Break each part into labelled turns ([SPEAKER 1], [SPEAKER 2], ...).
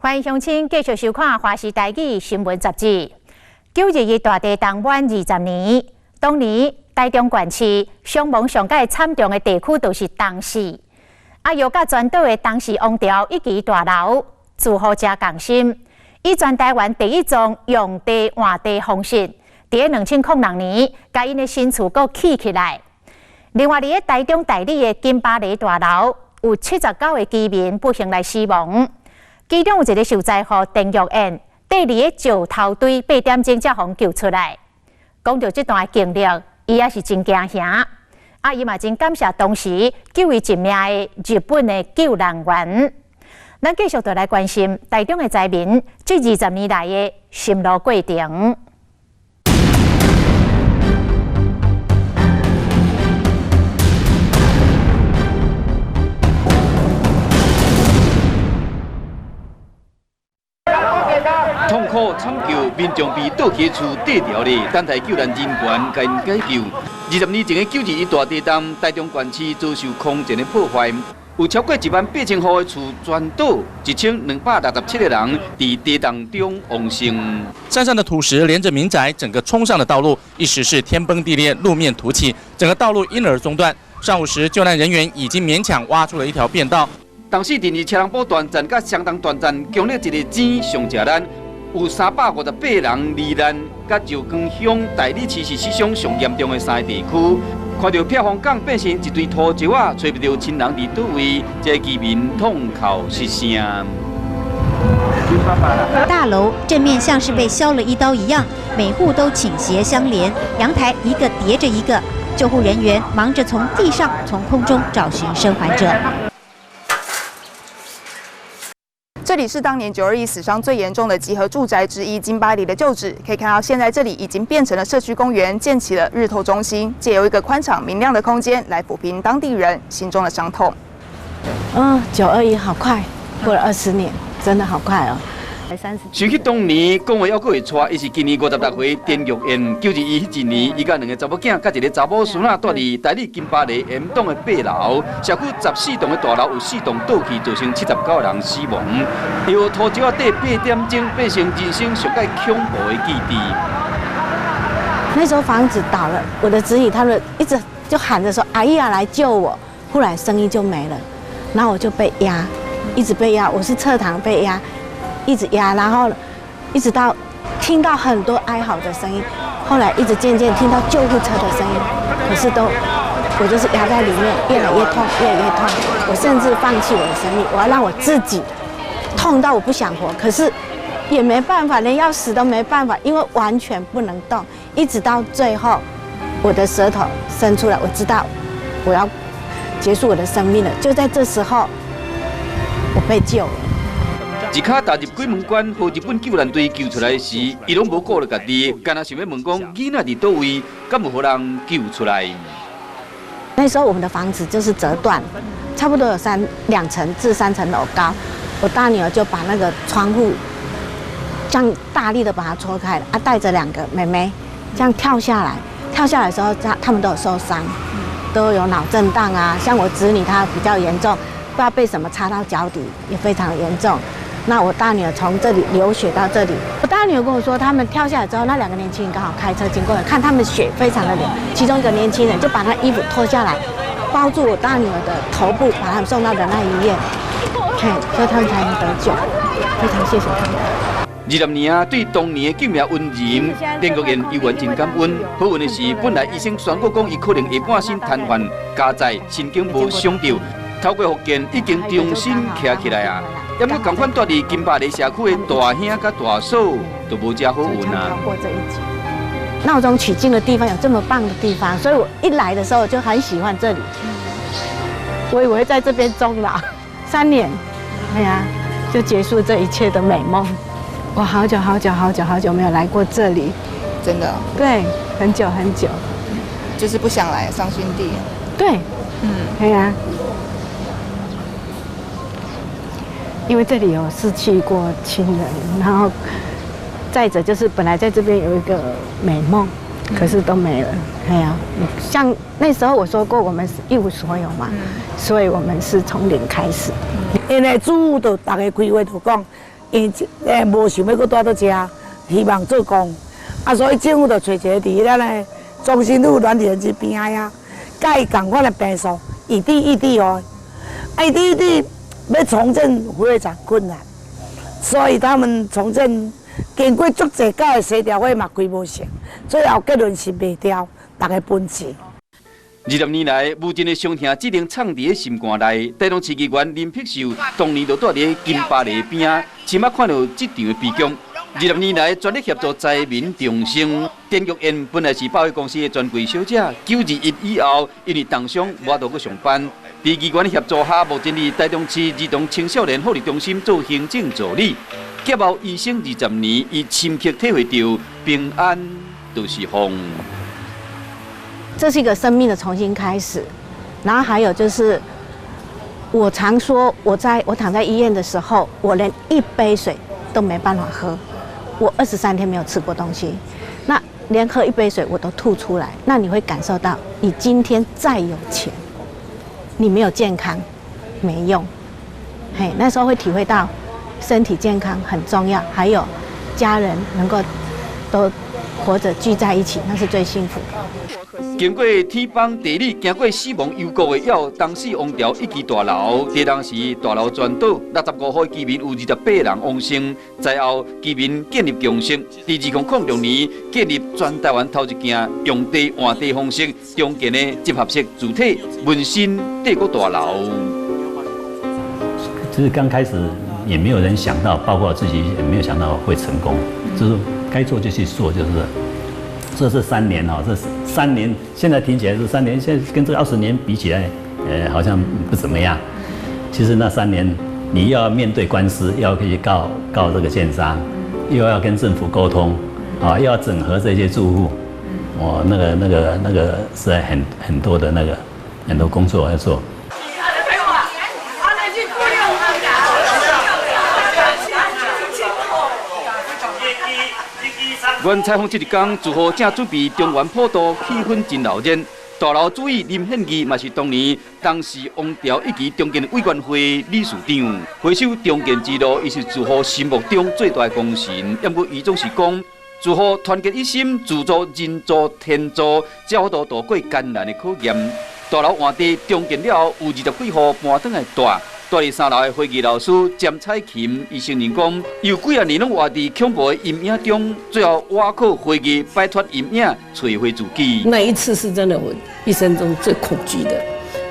[SPEAKER 1] 欢迎乡亲继续收看《华视台语新闻杂志》。921大地震满20年，当年台中县市伤亡上界惨重的地区就是东市。摇甲全岛的东市王朝以及大楼，住户者共心，以全台湾第一种用地换地方式，在2006年，甲因的新厝阁起来。另外，伫台中大里的金巴黎大楼，有79个居民不幸来死亡。其中有一个受灾户陈玉燕，第二个石头堆8点钟才互救出来。讲到这段经历，伊也是真惊吓。伊嘛真感谢当时救伊一命的日本的救难员。咱继续来关心台中的灾民这20年来的心路过程。
[SPEAKER 2] 痛苦惨叫，民众被倒起厝地条咧，等待救难人员甲因解救。20年前的921大地震，台中县市遭受空前的破坏，有超过18000户的厝全倒，1267个人伫地震中亡生。
[SPEAKER 3] 山上的土石连着民宅，整个冲上了道路，一时是天崩地裂，路面凸起，整个道路因而中断。上午时，救难人员已经勉强挖出了一条便道。
[SPEAKER 2] 当时电二车人堡断站甲相当短暂，强烈一个钱上吃咱。有358人罹难，甲石冈乡大里市是史上上严重的3个地区。看到漂风港变成一堆土石啊，找不到亲人伫倒位，这居民痛哭失声。
[SPEAKER 4] 大楼正面像是被削了一刀一样，每户都倾斜相连，阳台一个叠着一个。救护人员忙着从地上、从空中找寻生还者。
[SPEAKER 5] 这里是当年921死伤最严重的集合住宅之一金巴黎的旧址，可以看到现在这里已经变成了社区公园，建起了日头中心，借由一个宽敞明亮的空间来抚平当地人心中的伤痛。
[SPEAKER 6] 921好快，过了20年，真的好快哦。
[SPEAKER 2] 想起当年讲话还佫会错，伊是今年56岁陈玉燕，921迄一年，伊甲2个查某囝，甲一个查某孙仔住伫台里金巴黎 M 栋的8楼，社区14栋的大楼有4栋倒去，造成79个人死亡。由土石底8点钟变成人生上界恐怖的记忆。
[SPEAKER 6] 那时候房子倒了，我的子女他们一直就喊着说：“阿姨啊，来救我！”后来声音就没了，然后我就被压，一直被压，我是侧躺被压。一直压，然后一直到听到很多哀嚎的声音，后来一直渐渐听到救护车的声音，可是我就是压在里面，越来越痛，越来越痛。我甚至放弃我的生命，我要让我自己痛到我不想活，可是也没办法，连要死都没办法，因为完全不能动。一直到最后，我的舌头伸出来，我知道我要结束我的生命了。就在这时候，我被救了。
[SPEAKER 2] 一脚踏入鬼门关，被日本救难队救出来时，伊拢无顾了家己，干那想要问讲囡仔伫倒位，敢有互人救出来？
[SPEAKER 6] 那时候我们的房子就是折断，差不多有2层至3层楼高。我大女儿就把那个窗户这样大力的把它戳开了，带着2个妹妹这样跳下来。跳下来的时候，他们都有受伤，都有脑震荡啊。像我侄女她比较严重，不知道被什么插到脚底，也非常严重。那我大女儿从这里流血到这里，我大女儿跟我说，他们跳下来之后，那2个年轻人刚好开车经过，看他们血非常的流，其中一个年轻人就把他衣服脱下来，包住我大女儿的头部，把他们送到仁爱医院，所以他们才能得救，非常谢谢他们。
[SPEAKER 2] 20年啊，对当年的救命恩人，陈玉燕伊完全感恩。好运的是，本来医生宣告讲伊可能下半身瘫痪，加在神经无伤到，透过复健已经重新站起来啊。也不同款住伫金巴黎社区的大兄甲大嫂都无遮好运啊。
[SPEAKER 6] 闹中取静的地方有这么棒的地方，所以我一来的时候就很喜欢这里。我以为在这边终老3年，哎呀，就结束这一切的美梦。我好久没有来过这里，
[SPEAKER 5] 真的。
[SPEAKER 6] 对，很久，
[SPEAKER 5] 就是不想来，伤心地。
[SPEAKER 6] 对，哎呀。因为这里有失去过亲人，然后再者就是本来在这边有一个美梦，可是都没了。哎呀，像那时候我说过，我们是一无所有嘛，所以我们是从零开始。
[SPEAKER 7] 因为主都大家规划都讲，因无想要搁住倒遮，希望做工，所以政府就找一个伫咱的中心路软体园区边仔呀，甲伊共款的病床，异地哦，异地要重振非常困难，所以他们重振经过足济届的协调会嘛开无成，最后结论是卖掉，大家分钱。
[SPEAKER 2] 20年来，无尽的伤痛只能藏伫心肝内。台东市议员林碧秀当年就住伫金巴黎边仔，亲眼看到这场的悲剧。20年来，全力协助灾民重生。田玉燕本来是保险公司的专柜小姐，921以后，因为重伤无法度去上班。在议员的协助下，目前伫台东市儿童青少年福利中心做行政助理。结后医生20年，伊深刻体会到平安就是福。
[SPEAKER 6] 这是一个生命的重新开始，然后还有就是，我常说我躺在医院的时候，我连一杯水都没办法喝，我23天没有吃过东西，那连喝一杯水我都吐出来，那你会感受到，你今天再有钱，你没有健康，没用，嘿，那时候会体会到身体健康很重要，还有家人能够都活着聚在一起，那是最幸福的。
[SPEAKER 2] 经过天崩地裂，经过死亡幽谷的要当时王朝一期大楼，在当时大楼全倒，65户居民有28人亡生。在后居民建立共识，在2006年建立全台湾头一间用地换地方式中建的集合式主体文心帝国大楼。
[SPEAKER 8] 其实刚开始也没有人想到，包括自己也没有想到会成功，就是该做就去做，就是。这是3年哈，这3年现在听起来是3年，现在跟这20年比起来，好像不怎么样。其实那3年，你要面对官司，要可以告这个建商，又要跟政府沟通，啊，又要整合这些住户，那个是很多的很多工作要做。
[SPEAKER 2] 原采访这一天，住户正准备中原普渡，气氛真闹热。大楼主委林宪义嘛是当时王朝一期中建委员会理事长，回首中建之路，伊是住户心目中最大的功臣。要不伊总是讲，住户团结一心，自助人助天助，才好度度过艰难的考验。大楼换地中建了后，有20几户搬转来住。住伫3楼的会计老师詹彩琴，伊承认讲，有几啊年拢活伫恐怖的阴影中，最后挖靠会计摆脱阴影，找回自己。
[SPEAKER 9] 那一次是真的我一生中最恐惧的，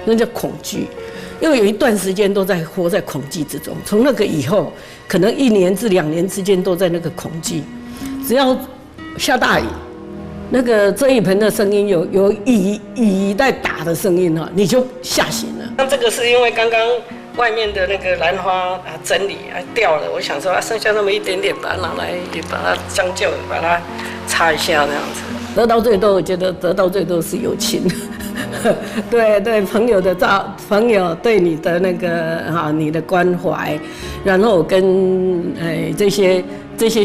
[SPEAKER 9] 那叫恐惧，因为有一段时间都在活在恐惧之中。从那个以后，可能1年至2年之间都在那个恐惧，只要下大雨，那个遮雨棚的声音有雨在打的声音哈，你就吓醒了。那这个是因为刚刚。外面的那个兰花整理掉了，我想说剩下那么一点点，把它拿来，把它将就把它擦一下这样子。得到最多，我觉得得到最多是友情，对朋友对你的那个你的关怀，然后跟这些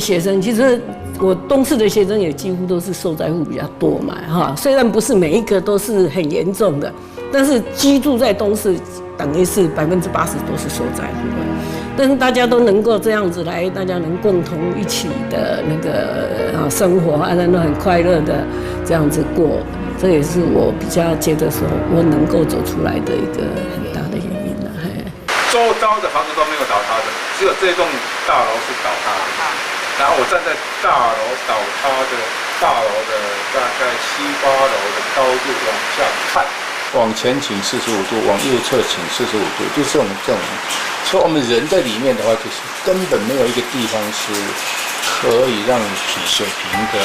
[SPEAKER 9] 学生，其实我东市的学生也几乎都是受灾户比较多嘛虽然不是每一个都是很严重的，但是居住在东市。等于是80%都是受灾户，但是大家都能够这样子来，大家能共同一起的那个生活，都很快乐的这样子过，这也是我比较觉得说我能够走出来的一个很大的原因了。
[SPEAKER 10] 周遭的房子都没有倒塌的，只有这栋大楼是倒塌的。然后我站在大楼倒塌的大楼的大概7、8楼的高度往下看。往前倾45度，往右侧倾45度，就是我们这种。所以我们人在里面的话，就是根本没有一个地方是可以让你水平的，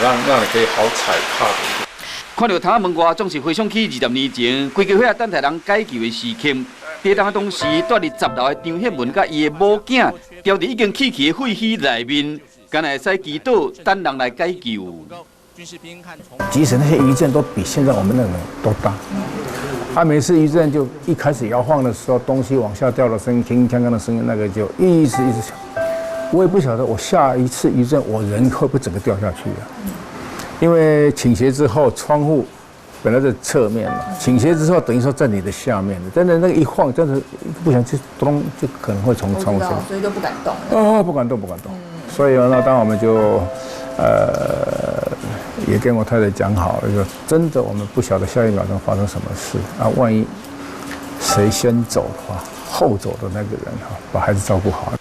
[SPEAKER 10] 让你可以好踩踏的。
[SPEAKER 2] 看到窗门外，总是回想起20年前规家伙等待人解救的时刻。在当时，住伫10楼的张显文甲伊的母囝，掉伫已经起的废墟内面，敢会使祈祷等人来解救。
[SPEAKER 11] 即使那些余震都比现在我们那个都大，每次余震就一开始摇晃的时候，东西往下掉的声音，铿锵锵的声音，那个就一直响。我也不晓得我下一次余震，我人会不会整个掉下去啊？因为倾斜之后，窗户本来在侧面嘛，倾斜之后等于说在你的下面的，真的那个一晃，真的不想去咚，就可能会从
[SPEAKER 5] 所以就不敢动。
[SPEAKER 11] 不敢动。所以呢，当我们就也跟我太太讲好了，就真的我们不晓得下一秒钟发生什么事啊，万一谁先走的话，后走的那个人把孩子照顾好。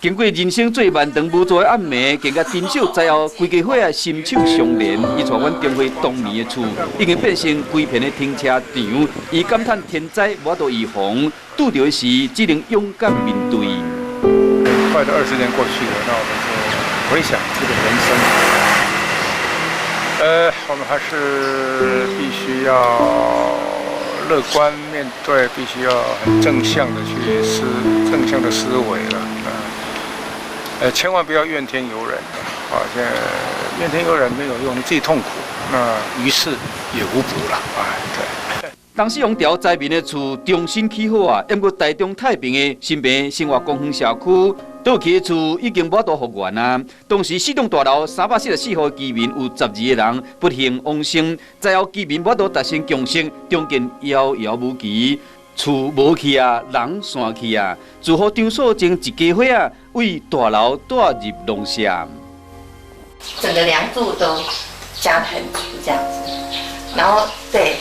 [SPEAKER 2] 经过人生最漫长无助的暗暝，经过分手之后，规家伙啊心手相连。伊带阮重回当年的厝，已经变成规片的停车场。伊感叹天灾无法预防，拄到的时只能勇敢面对。
[SPEAKER 10] 很快的20年过去了，那我们就回想这个人生，我们还是必须要乐观面对，必须要很正向的思维了。千万不要怨天尤人啊！现在怨天尤人没有用，你自己痛苦，那于事也无补了。对。
[SPEAKER 2] 当时用调灾民的厝重新起好啊，不过台中太平的新平生活公园社区倒去的厝已经无法度复原啊。当时4栋大楼344户居民有12个人不幸往生，灾后居民无法度达成共识，中间遥遥无期。厝无去啊，人散去啊，只好张所前一家伙啊，为大楼带入龙虾。
[SPEAKER 12] 整个梁柱都加得很足这样子，然后对，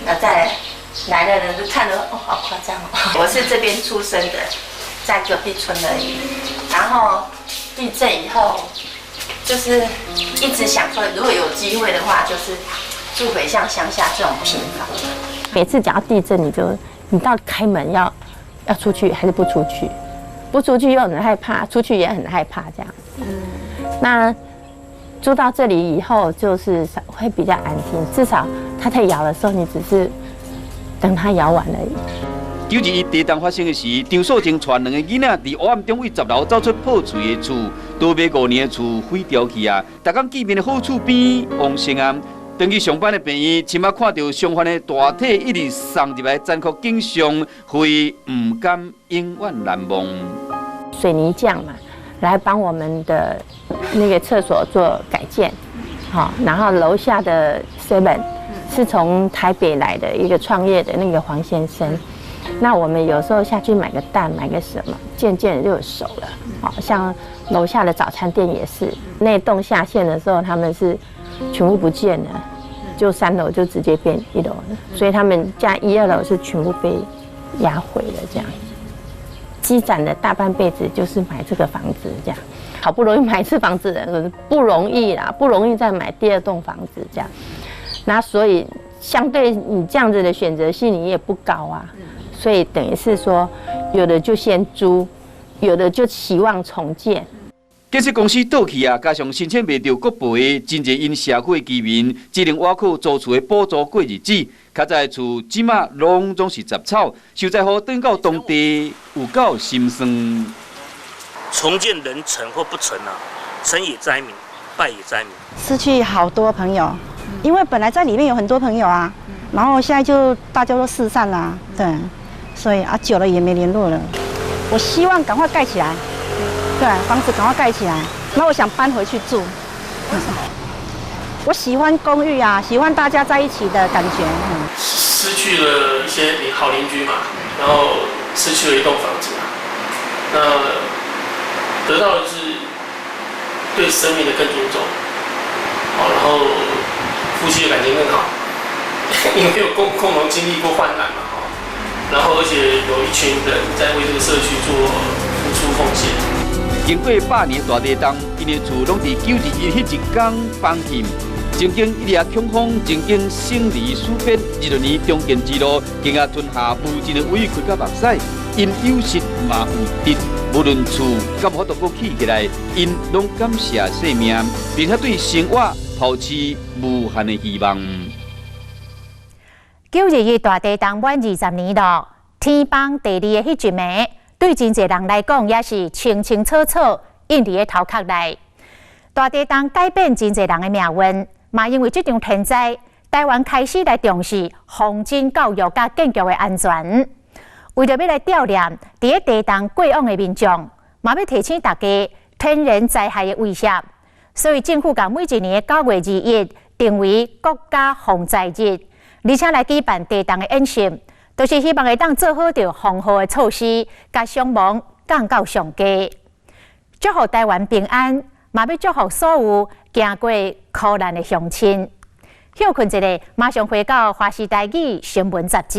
[SPEAKER 12] 那再来的人就看着哦，好夸张哦。我是这边出生的，在隔壁村而已。然后地震以后，就是一直想说，如果有机会的话，就是住回像乡下这种平房。
[SPEAKER 6] 每次讲到地震，你到底开门要出去还是不出去？不出去又很害怕，出去也很害怕这样。那住到这里以后，就是会比较安心，至少它在摇的时候，你只是等它摇完而已。
[SPEAKER 2] 921地震发生的时，张素清带2个囡仔伫黑暗中为10楼走出破碎的厝，多买5年的厝毁掉去啊！逐工见面的好厝边往生啊！登去上班的朋友，亲眼看到伤患的大体一直送入来残酷景象，会唔甘永远难忘。
[SPEAKER 6] 水泥匠嘛，来帮我们的那个厕所做改建，好，然后楼下的 7是从台北来的一个创业的那个黄先生。 那我们有时候下去买个蛋，买个什么，渐渐就有熟了。好像楼下的早餐店也是，那栋下线的时候，他们是全部不见了，就3楼就直接变1楼了，所以他们家1、2楼是全部被压毁了这样。积攒了大半辈子就是买这个房子这样，好不容易买一次房子的不容易啦，不容易再买第2栋房子这样。那所以相对你这样子的选择性，你也不高啊。 所以等于是说，有的就先租，有的就期望重建。
[SPEAKER 2] 建设公司倒去啊，加上申请未到国赔，真侪因社区的居民只能挖苦租厝的补助过日子。较早的厝即马拢总是杂草，受灾户等到当地有够心酸。
[SPEAKER 13] 重建人成或不成啊，成也灾民，败也灾民。
[SPEAKER 14] 失去好多朋友，因为本来在里面有很多朋友啊，然后现在就大家都四散啦，对。 所以久了也没联络了。我希望赶快盖起来，对，房子赶快盖起来。那我想搬回去住。为什么？我喜欢公寓啊，喜欢大家在一起的感觉。
[SPEAKER 13] 失去了一些好邻居嘛，然后失去了一栋房子嘛，那得到的是对生命的更尊重，好，然后夫妻的感情更好，因为有共同经历过患难嘛。 然后，而且有一群人在为这个社区做付出奉献。
[SPEAKER 2] 经过8年大地震，因的厝拢伫921迄一天崩陷。曾经一夜恐慌，曾经生离死别，16年中建之路，经啊吞下无尽的委屈甲目屎，因有失嘛有得，无论厝敢无法度阁起起来，因拢感谢生命，并且对生活抱持无限的希望。
[SPEAKER 1] 921大地震满20年了，天崩地裂的迄一暝，对真侪人来讲也是清清楚楚印伫个头壳内。大地震改变真侪人的命运，嘛因为这场天灾，台湾开始来重视防震教育甲建筑的安全。为了要来悼念伫个地震过往的民众，嘛要提醒大家天然灾害的威胁，所以政府将每一年9月21定为国家防灾日。而且来举办地动的演习，都是希望会当做好着防护的措施，甲伤亡降到上低。祝福台湾平安，嘛要祝福所有行过苦难的乡亲。休困一下，马上回到《华视台语新闻杂志》。